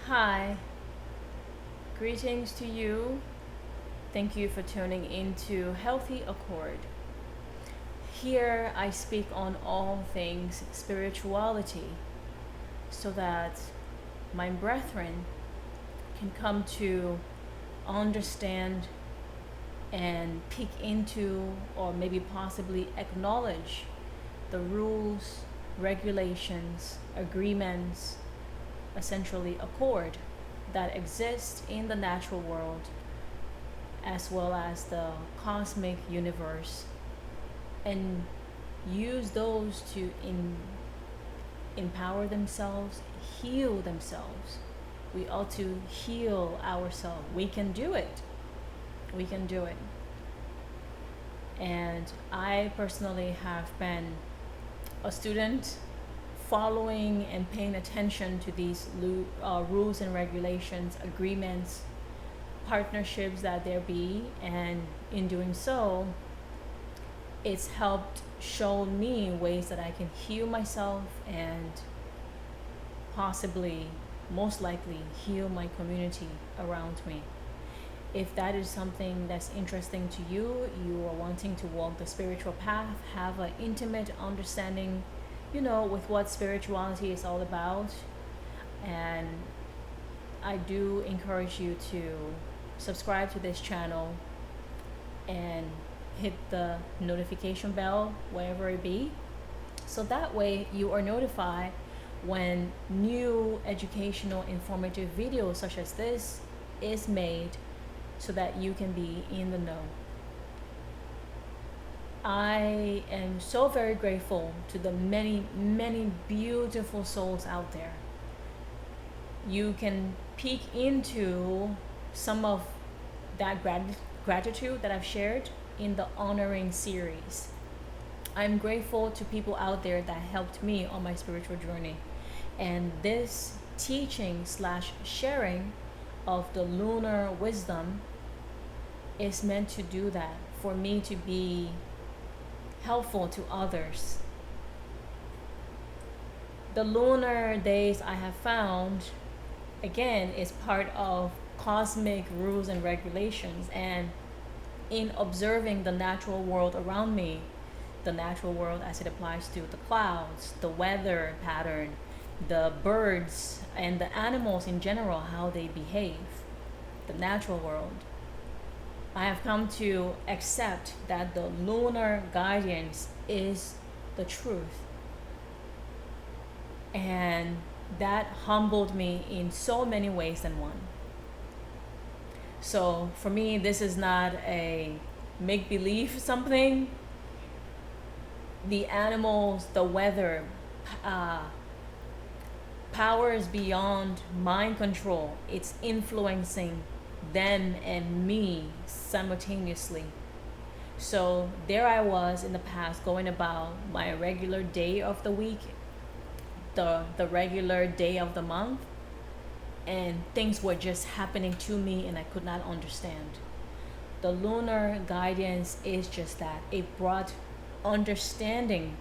Hi, greetings to you. Thank you for tuning into Healthy Accord. Here I speak on all things spirituality so that my brethren can come to understand and peek into, or maybe possibly acknowledge, the rules, regulations, agreements, essentially accord, that exist in the natural world as well as the cosmic universe, and use those to empower themselves, heal themselves. We ought to heal ourselves. We can do it. We can do it. And I personally have been a student following and paying attention to these rules and regulations, agreements, partnerships that there be, and in doing so, it's helped show me ways that I can heal myself and possibly, most likely, heal my community around me. If that is something that's interesting to you, you are wanting to walk the spiritual path, have an intimate understanding, with what spirituality is all about, and I do encourage you to subscribe to this channel and hit the notification bell, wherever it be, so that way you are notified when new educational, informative videos such as this is made, so that you can be in the know. I am so very grateful to the many, many beautiful souls out there. You can peek into some of that gratitude that I've shared in the honoring series. I'm grateful to people out there that helped me on my spiritual journey. And this teaching / sharing of the lunar wisdom is meant to do that, for me to be helpful to others. The lunar days, I have found, again, is part of cosmic rules and regulations, and in observing the natural world around me, the natural world as it applies to the clouds, the weather pattern, the birds, and the animals in general, how they behave, the natural world, I have come to accept that the lunar guidance is the truth. And that humbled me in so many ways than one. So for me, this is not a make-believe something. The animals, the weather, powers beyond mind control. It's influencing them and me simultaneously. So there I was in the past, going about my regular day of the week, the regular day of the month, and things were just happening to me and I could not understand. The lunar guidance is just that. It brought understanding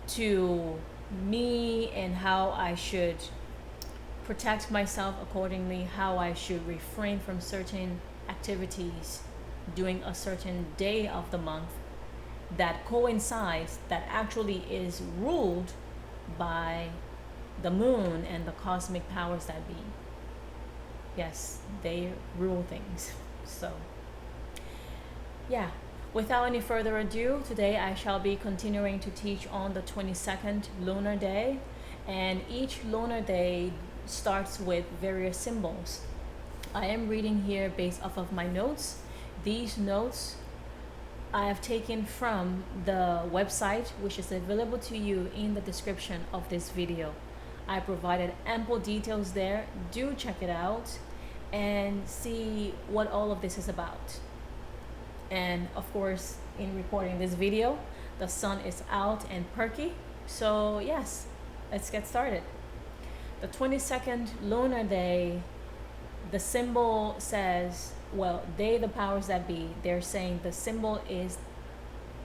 to me and how I should protect myself accordingly, how I should refrain from certain activities during a certain day of the month that coincides, that actually is ruled by the moon and the cosmic powers that be. Yes, they rule things. So, yeah. Without any further ado, today I shall be continuing to teach on the 22nd lunar day, and each lunar day starts with various symbols. I am reading here based off of my notes. These notes I have taken from the website, which is available to you in the description of this video. I provided ample details there. Do check it out and see what all of this is about. And of course, in recording this video, the sun is out and perky. So yes, let's get started. The 22nd lunar day, the symbol says, well, they, the powers that be, they're saying the symbol is,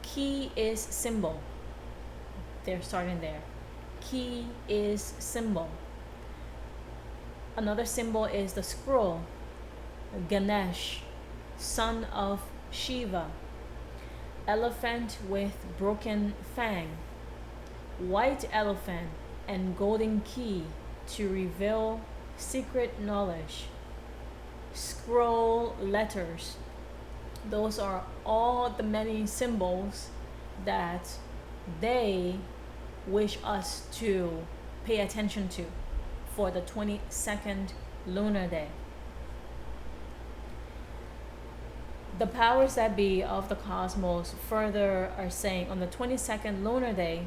key is symbol. They're starting there. Key is symbol. Another symbol is the scroll, Ganesh, son of Shiva, elephant with broken fang, white elephant, and golden key to reveal secret knowledge. Scroll letters. Those are all the many symbols that they wish us to pay attention to for the 22nd lunar day. The powers that be of the cosmos further are saying on the 22nd lunar day,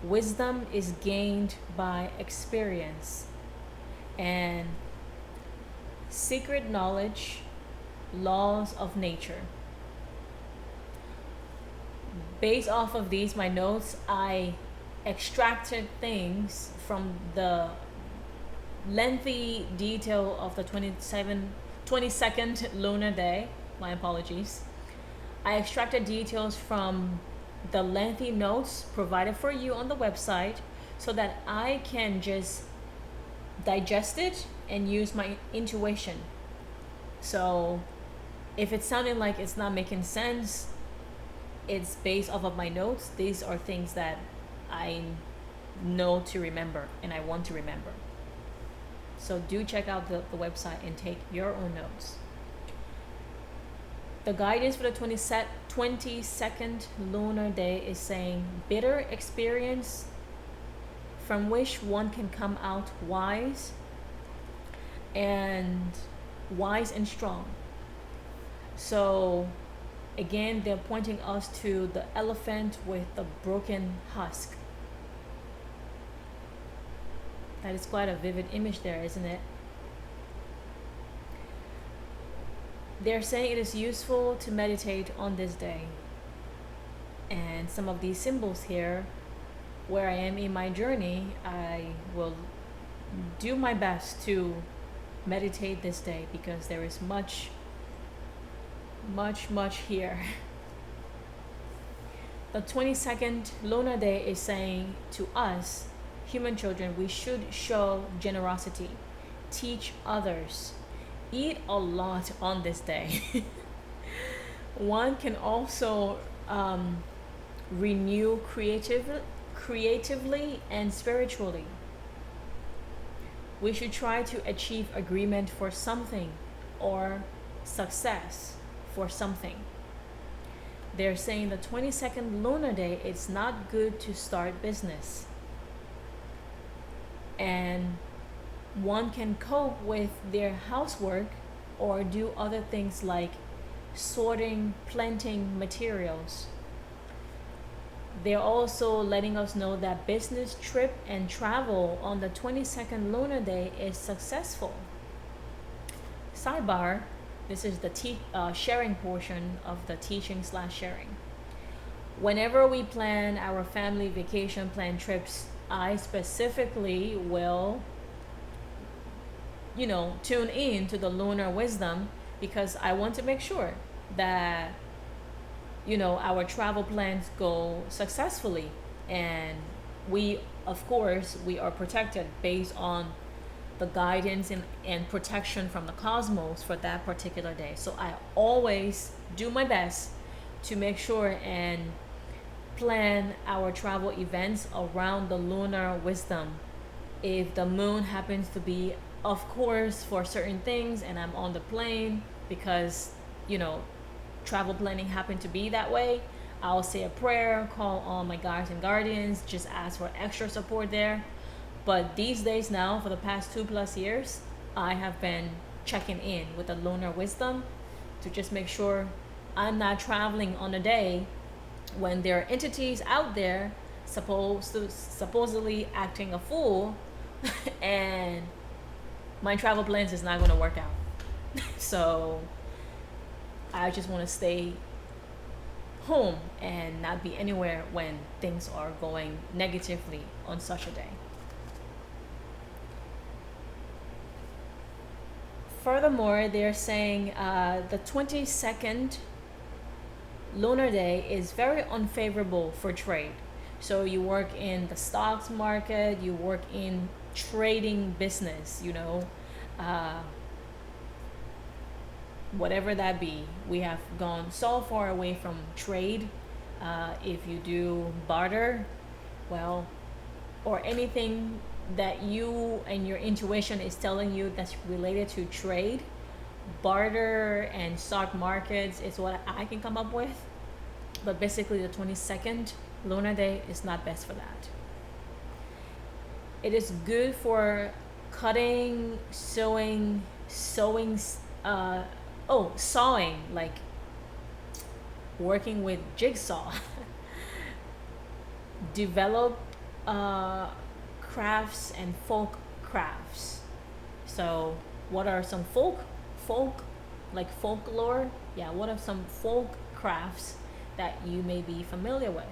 wisdom is gained by experience, and secret knowledge, laws of nature. Based off of these, my notes, I extracted things from the lengthy detail of the 22nd lunar day. My apologies. I extracted details from the lengthy notes provided for you on the website so that I can just digest it and use my intuition. So if it's sounding like it's not making sense, it's based off of my notes. These are things that I know to remember and I want to remember. So do check out the website and take your own notes. The guidance for the 22nd lunar day is saying bitter experience from which one can come out wise and strong. So again, they're pointing us to the elephant with the broken husk. That is quite a vivid image there, isn't it? They're saying it is useful to meditate on this day. And some of these symbols here, where I am in my journey, I will do my best to meditate this day because there is much here. The 22nd lunar day is saying to us, human children, we should show generosity, teach others, eat a lot on this day. One can also renew creatively and spiritually. We should try to achieve agreement for something or success for something. They're saying the 22nd lunar day, it's not good to start business. And one can cope with their housework or do other things like sorting, planting materials. They're also letting us know that business trip and travel on the 22nd lunar day is successful. Sidebar, this is the sharing portion of the teaching/sharing. Whenever we plan our family vacation plan trips, I specifically will tune in to the lunar wisdom because I want to make sure that our travel plans go successfully, and we are protected based on the guidance and protection from the cosmos for that particular day. So I always do my best to make sure and plan our travel events around the lunar wisdom. If the moon happens to be, of course, for certain things, and I'm on the plane because travel planning happened to be that way, I'll say a prayer, call on my guides and guardians, just ask for extra support there. But these days now, for the past 2+ years, I have been checking in with the lunar wisdom to just make sure I'm not traveling on a day when there are entities out there supposedly acting a fool and my travel plans is not going to work out. So I just want to stay home and not be anywhere when things are going negatively on such a day. Furthermore, they're saying the 22nd lunar day is very unfavorable for trade. So you work in the stocks market, you work in trading business, uh, whatever that be. We have gone so far away from trade. If you do barter, well, or anything that you and your intuition is telling you that's related to trade, barter and stock markets is what I can come up with. But basically, the 22nd lunar day is not best for that. It is good for cutting, sewing, sawing, like working with jigsaw. Develop crafts and folk crafts. So, what are some folk, like folklore? Yeah, what are some folk crafts that you may be familiar with?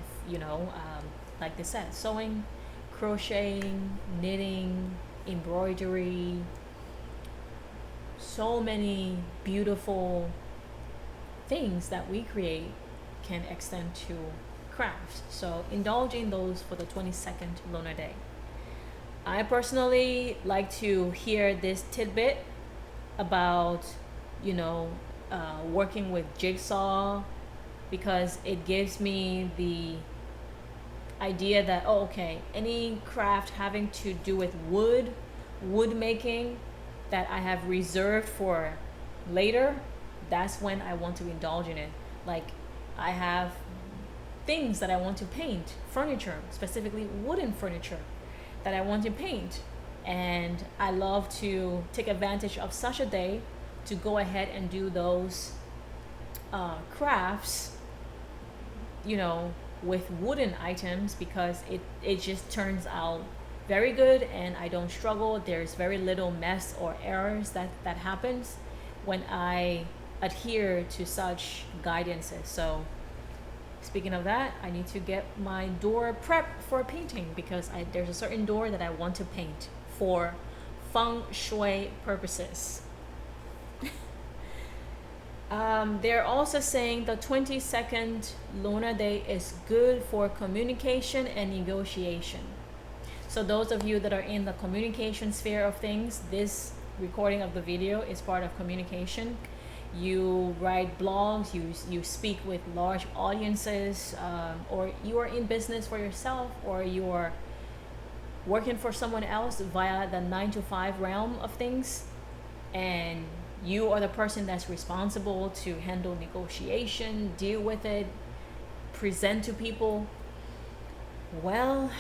Like they said, sewing, crocheting, knitting, embroidery. So many beautiful things that we create can extend to crafts. So indulge in those for the 22nd lunar day. I personally like to hear this tidbit about, working with jigsaw, because it gives me the idea that, oh, okay, any craft having to do with wood making that I have reserved for later, that's when I want to indulge in it. Like, I have things that I want to paint, furniture, specifically wooden furniture that I want to paint. And I love to take advantage of such a day to go ahead and do those crafts, with wooden items, because it just turns out very good and I don't struggle. There's very little mess or errors that happens when I adhere to such guidances. So speaking of that, I need to get my door prepped for painting, because there's a certain door that I want to paint for feng shui purposes. They're also saying the 22nd lunar day is good for communication and negotiation. So those of you that are in the communication sphere of things, this recording of the video is part of communication. You write blogs, you speak with large audiences, or you are in business for yourself, or you are working for someone else via the 9 to 5 realm of things, and you are the person that's responsible to handle negotiation, deal with it, present to people. Well,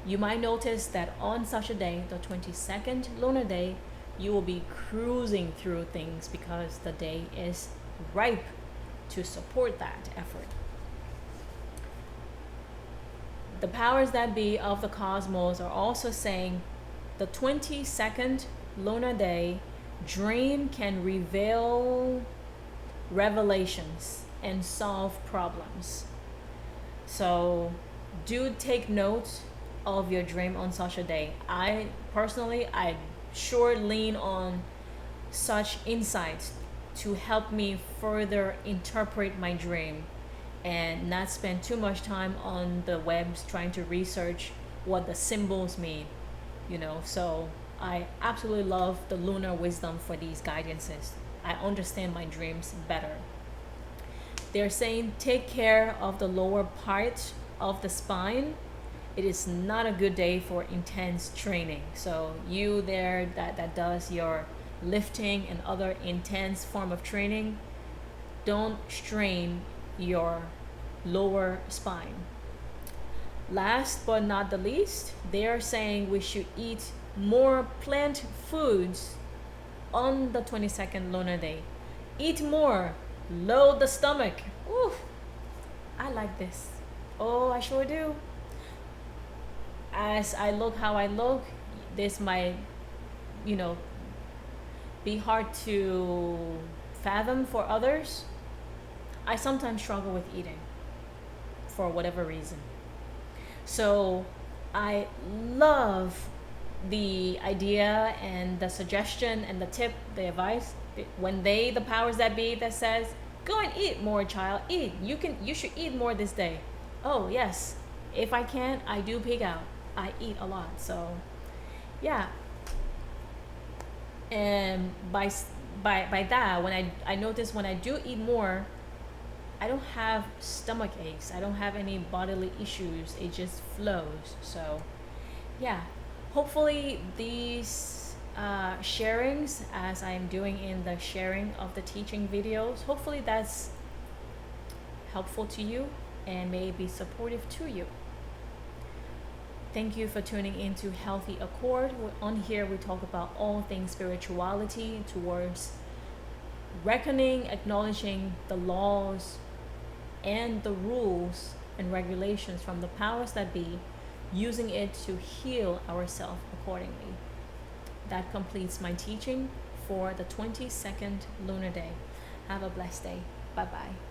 you might notice that on such a day, the 22nd lunar day, you will be cruising through things because the day is ripe to support that effort. The powers that be of the cosmos are also saying the 22nd lunar day, dream can reveal revelations and solve problems. So do take note of your dream on such a day. I sure lean on such insights to help me further interpret my dream and not spend too much time on the webs trying to research what the symbols mean, so I absolutely love the lunar wisdom for these guidances. I understand my dreams better. They're saying take care of the lower part of the spine. It is not a good day for intense training. So you there that does your lifting and other intense form of training, don't strain your lower spine. Last but not the least, they are saying we should eat more plant foods on the 22nd lunar day. Eat more, load the stomach. Ooh, I like this. Oh, I sure do. As I look how I look, this might, be hard to fathom for others. I sometimes struggle with eating for whatever reason. So I love the idea and the suggestion and the tip, the advice, when the powers that be that says, go and eat more, child, eat. You should eat more this day. Oh yes, if I can, I do pig out. I eat a lot. So yeah, And by that, when I notice when I do eat more, I don't have stomach aches. I don't have any bodily issues. It just flows. So, yeah. Hopefully, these sharings, as I'm doing in the sharing of the teaching videos, hopefully that's helpful to you and may be supportive to you. Thank you for tuning in to Healthy Accord. On here, we talk about all things spirituality towards reckoning, acknowledging the laws and the rules and regulations from the powers that be, using it to heal ourselves accordingly. That completes my teaching for the 22nd lunar day. Have a blessed day. Bye bye.